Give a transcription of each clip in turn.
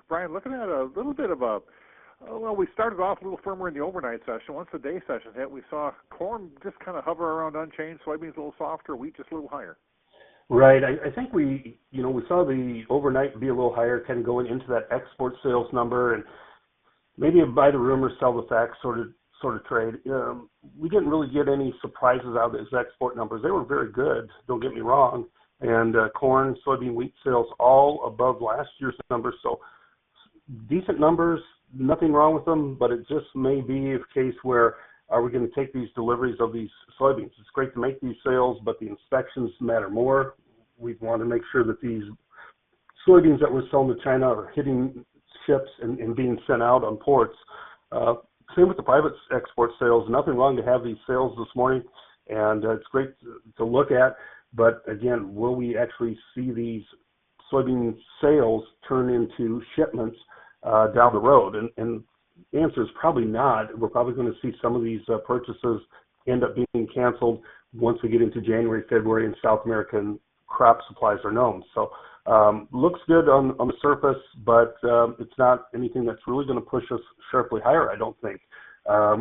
Brian, looking at a little bit of a, well, we started off a little firmer in the overnight session. Once the day session hit, we saw corn just kind of hover around unchanged, soybeans a little softer, wheat just a little higher. Right. I think we saw the overnight be a little higher, kind of going into that export sales number, and maybe a buy the rumor, sell the facts sort of trade. We didn't really get any surprises out of those export numbers. They were very good, don't get me wrong. And corn, soybean, wheat sales all above last year's numbers. So decent numbers, nothing wrong with them, but it just may be a case where are we going to take these deliveries of these soybeans? It's great to make these sales, but the inspections matter more. We want to make sure that these soybeans that we're selling to China are hitting ships and being sent out on ports. Same with the private export sales. Nothing wrong to have these sales this morning, and it's great to look at. But again, will we actually see these soybean sales turn into shipments down the road? And the answer is probably not. We're probably going to see some of these purchases end up being canceled once we get into January, February, and South American crop supplies are known. So looks good on the surface, but it's not anything that's really going to push us sharply higher, I don't think.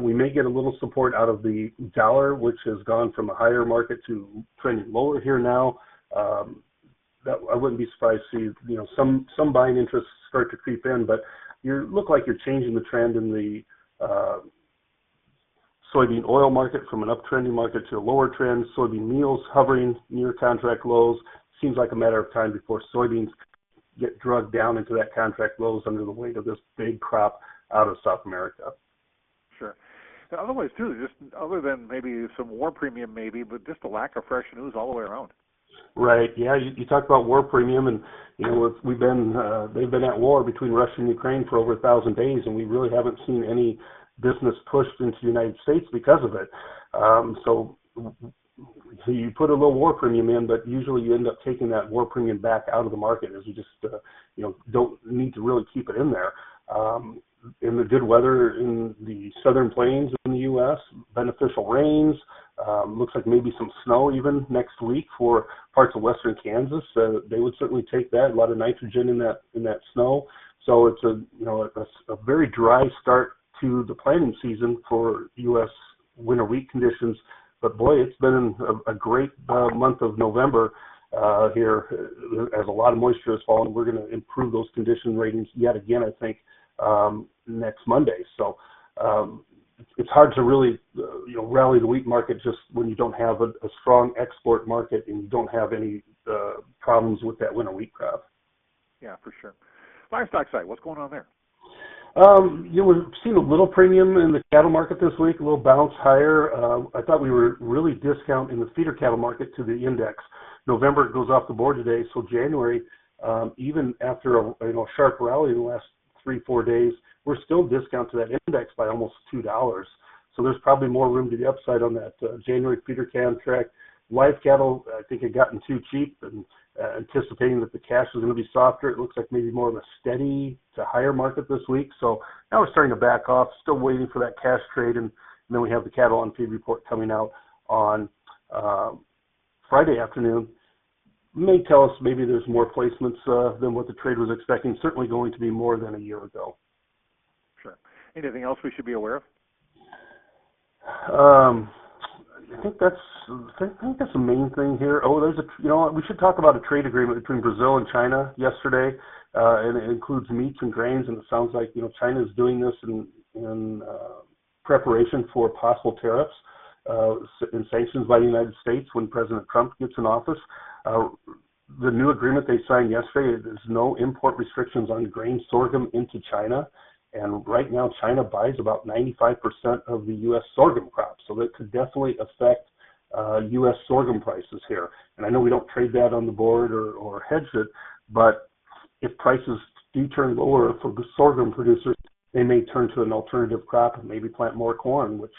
We may get a little support out of the dollar, which has gone from a higher market to trending lower here now. That I wouldn't be surprised to see some buying interests start to creep in, but you look like you're changing the trend in the soybean oil market from an uptrending market to a lower trend. Soybean meals hovering near contract lows. Seems like a matter of time before soybeans get drugged down into that contract lows under the weight of this big crop out of South America. Sure. Now, otherwise, too, just other than maybe some war premium, but just a lack of fresh news all the way around. Right. Yeah. You talk about war premium, and they've been at war between Russia and Ukraine for over 1,000 days, and we really haven't seen any business pushed into the United States because of it. So you put a little war premium in, but usually you end up taking that war premium back out of the market as you just don't need to really keep it in there. In the good weather in the southern plains in the U.S., beneficial rains, looks like maybe some snow even next week for parts of western Kansas. They would certainly take that. A lot of nitrogen in that snow. So it's a very dry start to the planting season for U.S. winter wheat conditions. But boy, it's been a great month of November here, as a lot of moisture has fallen. We're going to improve those condition ratings yet again, I think, next Monday. So it's hard to really rally the wheat market just when you don't have a strong export market and you don't have any problems with that winter wheat crop. Yeah, for sure. Livestock side, what's going on there? We've seen a little premium in the cattle market this week, a little bounce higher. I thought we were really discounting the feeder cattle market to the index. November it goes off the board today, so January, even after a sharp rally in the last 3-4 days, we're still discounted to that index by almost $2. So there's probably more room to the upside on that January feeder contract. Live cattle, I think, had gotten too cheap, and anticipating that the cash was going to be softer. It looks like maybe more of a steady to higher market this week. So now we're starting to back off, still waiting for that cash trade, and then we have the cattle on feed report coming out on Friday afternoon. May tell us maybe there's more placements than what the trade was expecting. Certainly going to be more than a year ago. Sure. Anything else we should be aware of? I think that's the main thing here. Oh, we should talk about a trade agreement between Brazil and China yesterday, and it includes meats and grains. And it sounds like China is doing this in preparation for possible tariffs and sanctions by the United States when President Trump gets in office. The new agreement they signed yesterday, there's no import restrictions on grain sorghum into China. And right now, China buys about 95% of the U.S. sorghum crop. So that could definitely affect U.S. sorghum prices here. And I know we don't trade that on the board or hedge it, but if prices do turn lower for the sorghum producers, they may turn to an alternative crop and maybe plant more corn, which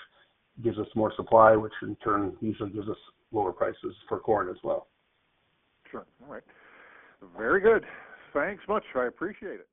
gives us more supply, which in turn usually gives us lower prices for corn as well. Sure. All right. Very good. Thanks much. I appreciate it.